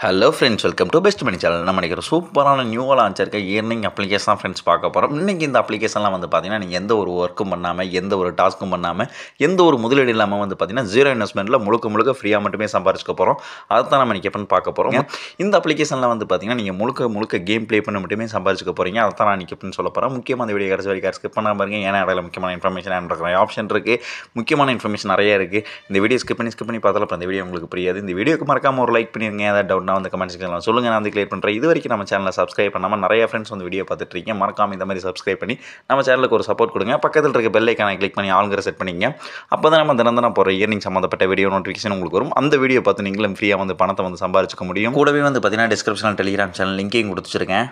Hello friends, welcome to best money channel. நம்ம நினைக்கிற சூப்பரான நியூவாக லான்ச் இருக்க ஏர்னிங் அப்ளிகேஷன் தான் ஃப்ரெண்ட்ஸ் பார்க்க போகிறோம். இன்றைக்கி இந்த அப்ளிகேஷன்லாம் வந்து பார்த்தீங்கன்னா நீங்கள் எந்த ஒரு ஒர்க்கும் பண்ணாமல், எந்த ஒரு டாஸ்க்கும் பண்ணாமல், எந்த ஒரு முதலீடு இல்லாமல் வந்து பார்த்தீங்கன்னா ஜீரோ இன்வெஸ்ட்மெண்ட்டில் முழுக்க ஃப்ரீயாக மட்டுமே சம்பாரிச்சுக்க போகிறோம். அதை தான் நம்ம இன்றைக்கி எப்போன்னு பார்க்க போகிறோம். இந்த அப்ளிகேஷனில் வந்து பார்த்தீங்கன்னா நீங்கள் முழுக்க கேம் ப்ளே பண்ண மட்டுமே சம்பாரிச்சுக்க போகிறீங்க. அதை தான் நான் இன்றைக்கி எப்படின்னு சொல்ல போகிறேன். முக்கியமாக அந்த வீடியோ கடைசி வரைக்கும் ஸ்கிப் பண்ணாமல் பாருங்க. ஏன்னா இடையில முக்கியமான இன்ஃபர்மேஷன் இருக்கிற ஆப்ஷன் இருக்குது, முக்கியமான இன்ஃபர்மேஷன் நிறைய இருக்குது. இந்த வீடியோ ஸ்கிப் பண்ணி பார்த்தாலும் அப்புறம் இந்த வீடியோ உங்களுக்கு புரியாது. இந்த வீடியோக்கு மறக்காமல் ஒரு லைக் பண்ணிடுங்க. ஏதாவது டவுட்னா வந்து கமெண்ட் செக்ஷனில் சொல்லுங்கள், நான் வந்து கிளியர் பண்ணுறேன். இது வரைக்கும் நம்ம சேனலை சப்ஸ்கிரைப் பண்ணாமல் நிறைய ஃப்ரெண்ட்ஸ் வந்து வீடியோ பார்த்துட்டு இருக்கீங்க. மறக்காம இந்த மாதிரி சப்ஸ்கிரைப் பண்ணி நம்ம சேனலுக்கு ஒரு சப்போர்ட் கொடுங்க. பக்கத்தில் இருக்க பெல் ஐக்கானை கிளிக் பண்ணி ஆளுங்கிற செட் பண்ணிங்க. அப்போ தான் நம்ம தினம் போகிற இயர்னிங் சம்மந்தப்பட்ட வீடியோ நோட்டிஃபிகேஷன் உங்களுக்கு வரும். அந்த வீடியோ பார்த்து நீங்களும் ஃப்ரீயாக வந்து பணத்தை வந்து சம்பாரிச்சுக்க முடியும். கூடவே வந்து பார்த்தீங்கன்னா டிஸ்கிரிப்ஷனில் டெலிகிராம் சேனல் லிங்கையும் கொடுத்துருக்கேன்.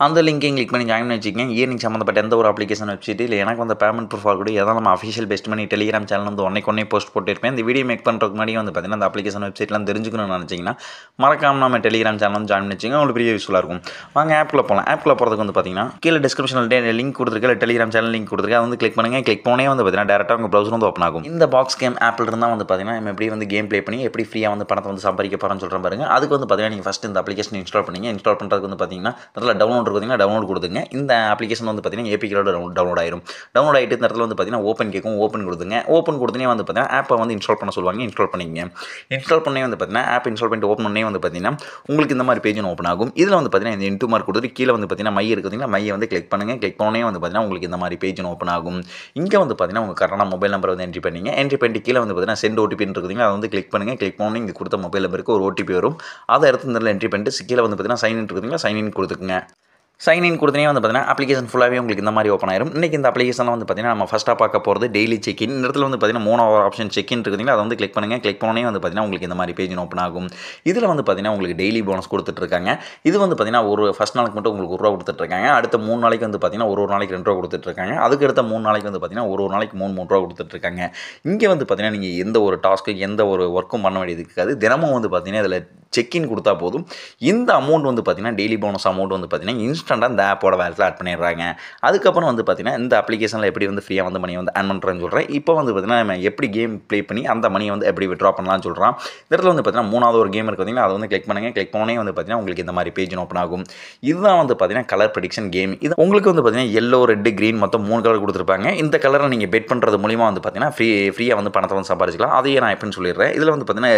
அந்த லிங்கையும் கிளிக் பண்ணி ஜாயின் பண்ணி வச்சுக்கோங்க. இயர்னிங் சம்மந்தப்பட்ட எந்த ஒரு அப்ளிகேஷன் வெப்சைட் இல்லை எனக்கு வந்து பேமெண்ட் ப்ரூஃபாக கூட எதாவது நம்ம அஃபிஷியல் பெஸ்ட் பண்ணி டெலிகிராம் சேனல் வந்து ஒன்றை போஸ்ட் போட்டுருப்பேன். இந்த வீடியோ மேக் பண்ணுறதுக்கு முன்னாடி வந்து பார்த்தீங்கன்னா அந்த அப்ளிகேஷன் வெப்சைட்லாம் தெரிஞ்சுக்கணும்னு நினச்சிங்கன்னா மறக்காம நம்ம டெலிகிராம் சேனல் வந்து ஜாயின் பண்ணி வச்சுங்க. உங்களுக்கு பெரிய யூஸ்ஃபுல்லாக இருக்கும். வாங்க ஆப்பில் போகலாம். ஆப்பில் போகிறதுக்கு வந்து பார்த்தீங்கன்னா கீழே டிஸ்கிரிப்ஷனில் லிங்க் கொடுத்துருக்கேன், டெலிகிராம் சேனல் லிங்க் கொடுத்துருக்கேன். அதை வந்து கிளிக் பண்ணுங்கள். கிளிக் பண்ணே வந்து பார்த்தீங்கன்னா டேரெக்டாக உங்கள் ப்ரௌசர் வந்து ஓப்பன் ஆகும். இந்த பாக்ஸ் கேம் ஆப்பில் இருந்தால் வந்து பார்த்தீங்கன்னா நம்ம எப்படி வந்து கேம் ப்ளே பண்ணி எப்படி ஃப்ரீயாக வந்து பணத்தை வந்து சம்பாதிக்க போகிறோம்னு சொல்கிறேன் பாருங்க. அதுக்கு வந்து பார்த்தீங்கன்னா நீங்கள் ஃபஸ்ட் இந்த அப்ளிகேஷன் இன்ஸ்டால் பண்ணிங்க. இன்ஸ்டால் பண்ணுறதுக்கு வந்து பார்த்தீங்கன்னா அதில் டவுன்லோட் இருக்குதுங்க, டவுன்லோட் கொடுத்து இந்த அப்ளிகேஷன் வந்து பார்த்தீங்கன்னா ஏபிகேல டவுன்லோட் ஆயிரும். டவுன்லோட் ஆகிட்டு இந்த இடத்துல வந்து பார்த்தீங்கன்னா ஓப்பன் கேட்கும். ஓப்பன் கொடுத்துங்க. ஓப்பன் கொடுத்தனே வந்து பார்த்தீங்கன்னா ஆப்பை வந்து இன்ஸ்டால் பண்ண சொல்லுவாங்க. இன்ஸ்டால் பண்ணிங்க. இன்ஸ்டால் பண்ணே வந்து பார்த்தீங்கன்னா ஆப் இன்ஸ்டால் பண்ணிட்டு ஓப்பன் பண்ணே வந்து பார்த்தீங்கன்னா உங்களுக்கு இந்த மாதிரி பேஜ் ஓப்பன் ஆகும். இதில் வந்து பார்த்தீங்கன்னா இந்த இன்டூ மார்க் கொடுத்துட்டு கீழே வந்து பார்த்தீங்கன்னா மை இருக்குதுங்களா, மையை வந்து கிளிக் பண்ணுங்க. கிளிக் பண்ணே வந்து பார்த்தீங்கன்னா உங்களுக்கு இந்த மாதிரி பேஜ் ஓப்பன் ஆகும். இங்கே வந்து பார்த்தீங்கன்னா உங்கள் கரெக்டான மொபைல் நம்பரை வந்து என்ட்ரி பண்ணிங்க. என்ட்ரி பண்ணிட்டு கீழே வந்து பார்த்தீங்கன்னா சென்ட் ஓடிபி இருக்குதுங்களா, அதை வந்து கிளிக் பண்ணுங்க. கிளிக் பண்ணி இங்கே கொடுத்த மொபைல் நம்பருக்கு ஒரு ஓடிபி வரும். அதை எடுத்து இந்த என்ட்ரி பண்ணிட்டு கீழே வந்து பார்த்தீங்கன்னா சைன் இன் இருக்குதுங்களா, சைன் இன் கொடுத்துக்குங்க. சைன் இன் கொடுத்தனே வந்து பார்த்தீங்கன்னா அப்ளிகேஷன் ஃபுல்லாகவே உங்களுக்கு இந்த மாதிரி ஓப்பன் ஆயிரும். இன்றைக்கி இந்த அப்ளிகேஷனில் வந்து பார்த்தீங்கன்னா நம்ம ஃபஸ்ட்டாக பார்க்க போகிறது டெய்லி செக்இன். இந்த இடத்துல வந்து பார்த்தீங்கன்னா 3வது ஆப்ஷன் செக்இன் இருக்குதுங்களா, அதை வந்து கிளிக் பண்ணுங்கள். கிளிக் பண்ணே வந்து பார்த்தீங்கன்னா உங்களுக்கு இந்த மாதிரி பேஜ் ஓப்பன் ஆகும். இதில் வந்து பார்த்தீங்கன்னா உங்களுக்கு டெய்லி போனஸ் கொடுத்துட்ருக்காங்க. இது வந்து பார்த்தீங்கன்னா ஒரு ஃபஸ்ட் நாளைக்கு மட்டும் உங்களுக்கு ₹1 கொடுத்துட்ருக்காங்க. அடுத்த 3 நாளைக்கு வந்து பார்த்தீங்கன்னா ஒரு நாளைக்கு ₹2 கொடுத்துட்ருக்காங்க. அதுக்கு அடுத்த 3 நாளைக்கு வந்து பார்த்தீங்கன்னா ஒரு நாளைக்கு ₹3 கொடுத்துட்ருக்காங்க. இங்கே வந்து பார்த்தீங்கன்னா நீங்கள் எந்த ஒரு டாஸ்க்கு எந்த ஒரு ஒர்க்கும் பண்ண வேண்டியது இருக்காது. தினமும் வந்து பார்த்தீங்கன்னா இதில் செக்இன் கொடுத்தா போதும். இந்த அமௌண்ட் வந்து பார்த்தீங்கன்னா டெய்லி போனஸ் அமௌண்ட் வந்து பார்த்தீங்கன்னா இன்ஸ்டண்ட்டாக இந்த ஆப்போட வேலட்டில் ஆட் பண்ணிடுறாங்க. அதுக்கப்புறம் வந்து பார்த்தீங்கன்னா இந்த அப்ளிகேஷனில் எப்படி வந்து ஃப்ரீயாக வந்து மணியை வந்து ஆன் பண்ணுறேன்னு சொல்கிறேன். இப்போ வந்து பார்த்தீங்கன்னா நம்ம எப்படி கேம் ப்ளே பண்ணி அந்த மணியை வந்து எப்படி விட்ரா பண்ணலாம்னு சொல்கிறோம். இந்த இடத்துல வந்து பார்த்தீங்கன்னா 3வது ஒரு கேம் இருக்குது பார்த்தீங்கன்னா, அதை வந்து கிளிக் பண்ணுங்கள். கிளிக் பண்ணே வந்து பார்த்தீங்கன்னா உங்களுக்கு இந்த மாதிரி பேஜ் ஓப்பன் ஆகும். இதுதான் வந்து பார்த்தீங்கன்னா கலர் ப்ரெடிக்ஷன் கேம். இது உங்களுக்கு வந்து பார்த்தீங்கன்னா எல்லோ, ரெட், க்ரீன் மொத்தம் 3 கலர் கொடுத்துருப்பாங்க. இந்த கலரை நீங்கள் பெட் பண்ணுறது மூலிமா வந்து பார்த்தீங்கன்னா ஃப்ரீயாக வந்து பணத்தை வந்து சம்பாதிச்சிக்கலாம். அதையே நான் எப்படின்னு சொல்லிடுறேன். இதில் வந்து பார்த்தீங்கன்னா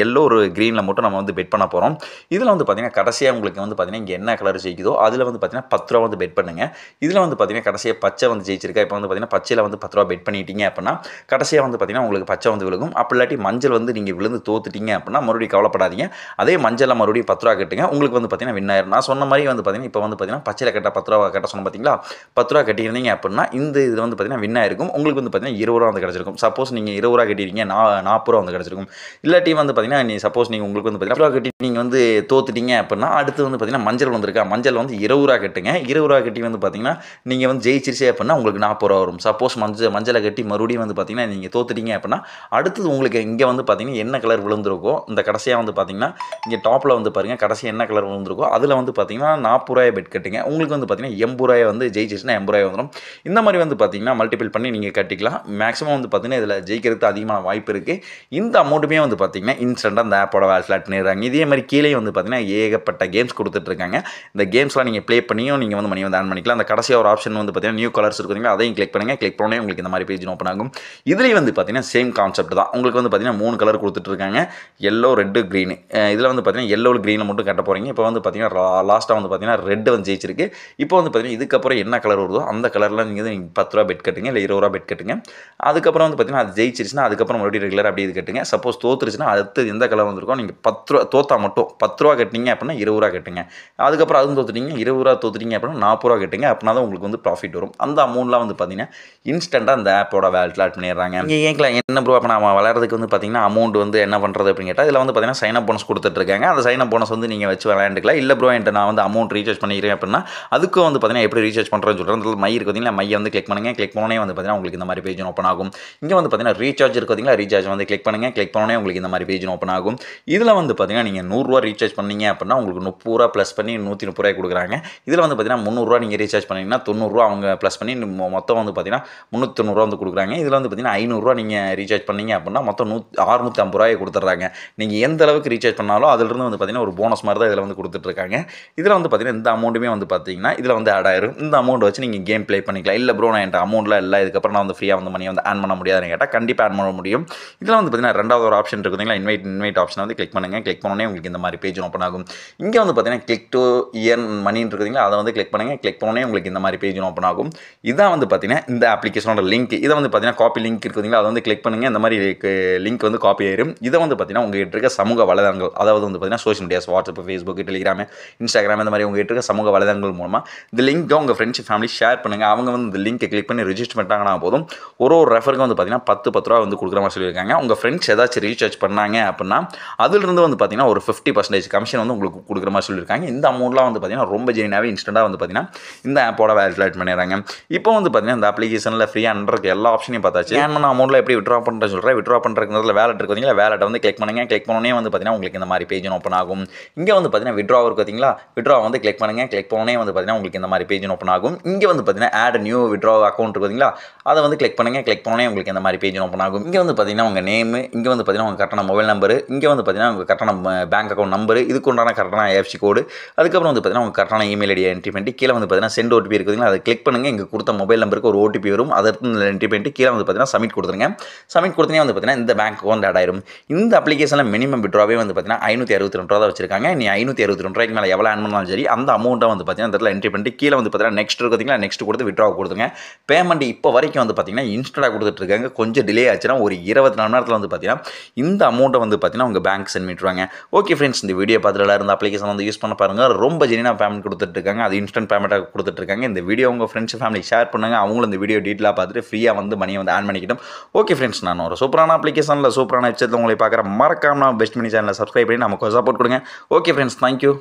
எல்லோ ஒரு க்ரீனில் மட்டும் நம்ம வந்து பெட் பண்ண போகிறோம். இதில் வந்து பார்த்தீங்கன்னா கடைசியாக உங்களுக்கு வந்து பார்த்தீங்கன்னா இங்கே என்ன கலர் ஜெயிக்குதோ அதில் வந்து பார்த்தீங்கன்னா ₹10 வந்து பெட் பண்ணுங்கள். இதில் வந்து பார்த்தீங்கன்னா கடைசியாக பச்சை வந்து ஜெயிச்சிருக்கா. இப்போ வந்து பார்த்தீங்கன்னா பச்சையில் வந்து ₹10 பெட் பண்ணிட்டீங்க அப்படின்னா கடைசியாக வந்து பார்த்தீங்கன்னா உங்களுக்கு பச்சை வந்து விழுகும். அப்படி இல்லாட்டி மஞ்சள் வந்து நீங்கள் விழுந்து தோத்துட்டீங்க அப்படின்னா மறுபடியும் கவலைப்படாதீங்க. அதே மஞ்சளில் மறுபடியும் ₹10 கட்டுங்க. உங்களுக்கு வந்து பார்த்தீங்கன்னா வின் ஆயிரும். நான் சொன்ன மாதிரி வந்து பார்த்தீங்கன்னா இப்போ வந்து பார்த்தீங்கன்னா பச்சையில் கட்ட ₹10 கட்ட சொன்ன பார்த்தீங்களா, ₹10 கட்டியிருந்தீங்க அப்படின்னா இந்த இது வந்து பார்த்தீங்கன்னா வின் ஆயிருக்கும். உங்களுக்கு வந்து பார்த்தீங்கன்னா ₹20 வந்து கிடச்சிருக்கும். சப்போஸ் நீங்கள் ₹20 கட்டியிருக்கீங்க, ₹40 வந்து கிடச்சிருக்கும். இல்லாட்டி வந்து பார்த்தீங்கன்னா சப்போஸ் நீங்கள் உங்களுக்கு வந்து பார்த்தீங்கன்னா கட்டி நீங்கள் வந்து தோத்துட்டீங்க அப்படின்னா அடுத்து வந்து பார்த்தீங்கன்னா மஞ்சள் வந்திருக்கா, மஞ்சள் வந்து ₹20 கட்டுங்க. ₹20 கட்டி வந்து பார்த்தீங்கன்னா நீங்கள் வந்து ஜெயிச்சிருச்சே அப்படின்னா உங்களுக்கு ₹40 வரும். சப்போஸ் மஞ்சளை கட்டி மறுபடியும் வந்து பார்த்தீங்கன்னா நீங்கள் தோத்துட்டீங்க அப்படின்னா அடுத்தது உங்களுக்கு இங்கே வந்து பார்த்தீங்கன்னா என்ன கலர் விழுந்திருக்கோ இந்த கடைசியாக வந்து பார்த்தீங்கன்னா இங்கே டாப்பில் வந்து பாருங்கள் கடைசியாக என்ன கலர் விழுந்திருக்கோ அதில் வந்து பார்த்தீங்கன்னா ₹40 பெட் கட்டுங்க. உங்களுக்கு வந்து பார்த்தீங்கன்னா ₹80 வந்து ஜெயிச்சிருச்சுன்னா ₹80 வந்துடும். இந்த மாதிரி வந்து பார்த்தீங்கன்னா மல்டிபிள் பண்ணி நீங்கள் கட்டிக்கலாம். மேக்ஸிமம் வந்து பார்த்தீங்கன்னா இதில் ஜெயிக்கிறதுக்கு அதிகமான வாய்ப்பு இருக்குது. இந்த அமௌண்ட்டுமே வந்து பார்த்தீங்கன்னா இன்ஸ்டண்ட்டாக அந்த ஆப்போட வேலட்டில் ஆட் பண்ணிடுறாங்க. இதே மாதிரி கீழே வந்து பார்த்தீங்கன்னா ஏகப்பட்ட கேம்ஸ் கொடுத்துட்ருக்காங்க. இந்த கேம்ஸ்லாம் நீங்கள் ப்ளே பண்ணியும் நீங்கள் வந்து மணி வந்து ஆன் பண்ணிக்கலாம். அந்த கடைசியாக ஒரு ஆப்ஷன் வந்து பார்த்தீங்கன்னா நியூ கலர்ஸ் இருக்குதுங்களா, அதையும் கிளிக் பண்ணுங்கள். கிளிக் பண்ணே உங்களுக்கு இந்த மாதிரி பேஜ் ஓப்பன் ஆகும். இதுலேயும் வந்து பார்த்தீங்கன்னா சேம் கான்செப்ட் தான். உங்களுக்கு வந்து பார்த்தீங்கன்னா 3 கலர் கொடுத்துட்ருக்காங்க, எல்லோ, ரெட்டு, க்ரீனு. இதில் வந்து பார்த்தீங்கன்னா எல்லோ க்ரீனில் மட்டும் கட்ட போகிறீங்க. இப்போ வந்து பார்த்தீங்கன்னா லாஸ்ட்டாக வந்து பார்த்தீங்கன்னா ரெட்டு வந்து ஜெயிச்சிருக்கு. இப்போ வந்து பார்த்தீங்கன்னா இதுக்கப்புறம் என்ன கலர் வருதோ அந்த கலரில் நீங்கள் ₹10 பெட் கட்டுங்க, இல்லை ₹20 பெட் கட்டுங்க. அதுக்கப்புறம் வந்து பார்த்தீங்கன்னா அது ஜெயிச்சிருச்சுன்னா அதுக்கப்புறம் மறுபடியும் ரெகுலர் அப்படியே இது கட்டுங்க. சப்போஸ் தோத்துருச்சுன்னா அடுத்து எந்த கலர் வந்திருக்கோ நீங்கள் ₹10 தோத்தா மட்டும் ₹10 கட்டினீங்க அப்படின்னா ₹20 கட்டுங்க. அதுக்கப்புறம் அதுவும் தோத்துட்டீங்க ₹20 தோத்துட்டீங்க அப்படின்னா ₹40 கட்டுங்க. அப்படின்னா தான் உங்களுக்கு வந்து ப்ராஃபிட் வரும். அந்த அமௌண்ட்லாம் வந்து பார்த்தீங்கன்னா இன்ஸ்டண்ட்டாக அந்த ஆப்போட வேலட்டில் ஆட் பண்ணிடுறாங்க. நீங்கள் கேட்கலாம் என்ன ப்ரோ அப்போ நம்ம விளையாடுறதுக்கு வந்து பார்த்தீங்கன்னா அமௌண்ட் வந்து என்ன பண்ணுறது அப்படின்னு கேட்டால் இதில் வந்து பார்த்தீங்கன்னா சைன் அப் போனஸ் கொடுத்துட்ருக்காங்க. அந்த சைன் அப் போனஸ் வந்து நீங்கள் வச்சு விளையாண்டுக்கலாம். இல்லை ப்ரோ என்கிட்ட நான் வந்து அமௌண்ட் ரீசார்ஜ் பண்ணிக்கிறேன் அப்படின்னா அதுக்கும் வந்து பார்த்தீங்கன்னா எப்படி ரீசார்ஜ் பண்ணுறேன்னு சொல்கிறேன். அதில் மை இருக்குதுங்களா, மையை வந்து கிளிக் பண்ணுங்கள். கிளிக் பண்ணே வந்து பார்த்தீங்கன்னா உங்களுக்கு இந்த மாதிரி பேஜ் ஓப்பன் ஆகும். இங்கே வந்து பார்த்தீங்கன்னா ரீசார்ஜ் இருக்குதுங்களா, ரீசார்ஜ் வந்து கிளிக் பண்ணுங்கள். கிளிக் பண்ணே உங்களுக்கு இந்த மாதிரி பேஜ் ஓப்பன் ஆகும். இதில் வந்து பார்த்தீங்கன்னா பார்த்தீங்கன்னா நீங்கள் ரூ. 100 ரீசார்ஜ் பண்ணீங்க அப்படின்னா உங்களுக்கு ரூ. 30 ப்ளஸ் பண்ணி ரூ. 130 கொடுக்குறாங்க. இதில் வந்து பார்த்தீங்கன்னா ரூ. 300 நீங்கள் ரீசார்ஜ் பண்ணீங்கன்னா ரூ. 90 அவங்க ப்ளஸ் பண்ணி மொத்தம் வந்து பார்த்தீங்கன்னா ரூ. 390 வந்து கொடுக்குறாங்க. இதில் வந்து பார்த்தீங்கன்னா ரூ. 500 நீங்கள் ரீசார்ஜ் பண்ணீங்க அப்படின்னா மொத்தம் ரூ. 650 கொடுத்துட்றாங்க. நீங்கள் எந்த அளவுக்கு ரீசார்ஜ் பண்ணாலும் அதிலிருந்து வந்து பார்த்தீங்கன்னா ஒரு போனஸ் மாதிரி தான் இதில் வந்து கொடுத்துட்ருக்காங்க. இதில் வந்து பார்த்தீங்கன்னா இந்த அமௌண்ட்டுமே வந்து பார்த்தீங்கன்னா இதில் வந்து ஆட் ஆயிரும். இந்த அமௌண்ட் வச்சு நீங்கள் கேம் ப்ளே பண்ணிக்கலாம். இல்லை ப்ரோ நான் என்கிட்ட அமௌண்ட்லாம் இல்லை, இதுக்கப்புறம் நான் வந்து ஃப்ரீயாக வந்து மணி வந்து ஆன் பண்ண முடியாதுன்னு கேட்டால் கண்டிப்பாக ஆன் பண்ண முடியும். இதில் வந்து பார்த்தீங்கன்னா ரெண்டாவது ஒரு ஆப்ஷன் இருக்குதுங்களா, இன்வைட் ஆப்ஷனை வந்து கிளிக் பண்ணுங்கள். கிளிக் பண்ணோன்னே உங்களுக்கு இந்த மாதிரி பேஜ் ஓப்பன் ஆகும். இங்கே வந்து பார்த்தீங்கன்னா கிளிக் டு இயர்ன் மணின்னு இருக்குதுங்களா, அதை வந்து கிளிக் பண்ணுங்கள். கிளிக் பண்ணோன்னே உங்களுக்கு இந்த மாதிரி பேஜ் ஓப்பன் ஆகும். இதான் வந்து பார்த்தீங்கன்னா இந்த அப்ளிகேஷனோட லிங்க். இதை வந்து பார்த்தீங்கன்னா காப்பி லிங்க் இருக்குதுங்களா, அதை வந்து கிளிக் பண்ணுங்கள். இந்த மாதிரி லிங்க் வந்து காப்பி ஆயிரும். இதை வந்து பார்த்தீங்கன்னா உங்ககிட்ட இருக்க சமூக வலைதளங்கள், அதாவது வந்து பார்த்தீங்கன்னா social medias, WhatsApp, Facebook, Telegram, Instagram, இந்த மாதிரி உங்ககிட்ட இருக்க சமூக வலைதளங்கள் மூலமாக இந்த லிங்க்கை உங்கள் ஃப்ரெண்ட்ஸ் ஃபேமிலி ஷேர் பண்ணுங்கள். அவங்க வந்து இந்த லிங்கை கிளிக் பண்ணி ரிஜிஸ்டர் பண்ணிட்டாங்கன்னா போதும் ஒரு ரெஃபருக்கு வந்து பார்த்தீங்கன்னா 10 ரூபா வந்து கொடுக்குற மாதிரி சொல்லியிருக்காங்க. உங்கள் ஃப்ரெண்ட்ஸ் ஏதாச்சும் ரீசார்ஜ் பண்ணாங்க அப்படின்னா அதிலிருந்து வந்து பார்த்தீங்கன்னா ஒரு 50% கமிஷன் வந்து உங்களுக்கு கொடுக்குற மாதிரி சொல்லியிருக்காங்க. இந்த அமௌண்ட்லாம் வந்து பார்த்தீங்கன்னா ரொம்ப ஜெனினாகவே இன்ஸ்டண்ட்டாக வந்து பார்த்தீங்கன்னா இந்த ஆப்போட வேலெட் ஆட் பண்ணிடுறாங்க. இப்போ வந்து பார்த்தீங்கன்னா இந்த அப்ளிகேஷனில் ஃப்ரீயாக அன்றக்கு எல்லா ஆப்ஷனையும் பார்த்தாச்சு. ஏன் பண்ண அமௌண்ட்டில் எப்படி விட்ரா பண்ணுறேன் சொல்கிறேன். விட்ரா பண்ணுறதுக்கு வேலெட் இருக்குதுங்களா, வேலெட்டை வந்து கிளிக் பண்ணுங்கள். கிளிக் பண்ணோன்னே வந்து பார்த்தீங்கன்னா உங்களுக்கு இந்த மாதிரி பேஜ் ஓப்பன் ஆகும். இங்கே வந்து பார்த்தீங்கன்னா விட்ரா இருக்குது பார்த்தீங்களா, விட்ரா வந்து கிளிக் பண்ணுங்கள். கிளிக் பண்ணோன்னே வந்து பார்த்தீங்கன்னா உங்களுக்கு இந்த மாதிரி பேஜ் ஓப்பன் ஆகும். இங்கே வந்து பார்த்தீங்கன்னா ஆட் நியூ விட்ரா அக்கௌண்ட் இருக்குதுங்களா, அதை வந்து கிளிக் பண்ணுங்கள். கிளிக் பண்ணோன்னே உங்களுக்கு இந்த மாதிரி பேஜ் ஓப்பன் ஆகும். இங்கே வந்து பார்த்தீங்கன்னா உங்கள் நேமு, இங்கே வந்து பார்த்தீங்கன்னா உங்கள் கரெக்டான மொபைல் நம்பரு, இங்கே வந்து பார்த்தீங்கன்னா உங்கள் கரெக்டான பேங்க் அக்கௌண்ட் நம்பரு, இதுக்கு உண்டான கரெக்டான AFC கோடு, அதுக்கப்புறம் வந்து பார்த்தீங்கன்னா உங்கள் கரெக்டான இமெயில் ஐடியை என்ட்ரி பண்ணிட்டு கீழே வந்து பார்த்தீங்கன்னா சென்ட் OTP இருக்குதுங்களா, அதை கிளிக் பண்ணுங்கள். இங்கே கொடுத்த மொபைல் நம்பருக்கு ஒரு OTP வரும், அதை என்ட்ரி பண்ணிட்டு கீழே வந்து பார்த்தீங்கன்னா சப்மிட் கொடுத்துருங்க. சப்மிட் கொடுத்தீங்கன்னா வந்து பார்த்தீங்கன்னா இந்த பேங்க் அக்கௌண்ட் ஆட் ஆயிரும். இந்த அப்ளிகேஷனில் மினிமம் விட்ராவே வந்து பார்த்தீங்கன்னா 562 ரூபா தான் வச்சிருக்காங்க. நீ 562 ரூபாய்க்கு மேலே எவ்வளோ ஆன் பண்ணாலும் சரி அந்த அமௌண்ட்டை வந்து பார்த்தீங்கன்னா இந்த இடத்துல என்ட்ரி பண்ணிட்டு கீழே வந்து பார்த்தீங்கன்னா நெக்ஸ்ட் இருக்குதுங்களா, நெக்ஸ்ட் கொடுத்து விட்ரா கொடுத்துங்க. பேமெண்ட் இப்போ வரைக்கும் வந்து பார்த்தீங்கன்னா இன்ஸ்டன்ட்டாக கொடுத்துட்ருக்காங்க. கொஞ்சம் டிலே ஆச்சுன்னா ஒரு 24 மணி நேரத்தில் வந்து பார்த்தீங்கன்னா இந்த அமௌண்ட்டை வந்து பார்த்தீங்கன்னா உங்கள் பேங்க் சென்ட் பண்ணிட்டுருவாங்க. ஓகே ஃப்ரெண்ட்ஸ், இந்த வீடியோ பார்த்துட்டு எல்லாரும் இந்த அப்ளிகேஷன் வந்து யூஸ் பண்ண பாருங்கள். ரொம்ப ஜெனினாக பேமெண்ட் கொடுத்துட்ருக்காங்க. அது இன்ஸ்டன்ட் பேமெண்ட்டாக கொடுத்துட்ருக்காங்க. இந்த வீடியோ உங்கள் ஃப்ரெண்ட்ஸ் ஃபேமிலி ஷேர் பண்ணுங்கள். அவங்களும் இந்த வீடியோ டீட்டெயிலாக பார்த்துட்டு ஃப்ரீயாக வந்து மணியை வந்து ஆன் பண்ணிக்கிட்டோம். ஓகே ஃப்ரெண்ட்ஸ், நான் ஒரு சூப்பரான அப்ளிகேஷனில் சூப்பரான வெப்சைட்டில் உங்களை பார்க்குறேன். மறக்காம பெஸ்ட் மணி சேனலை சப்ஸ்கிரைப் பண்ணி நமக்கு சப்போர்ட் கொடுங்க. Okay friends, thank you.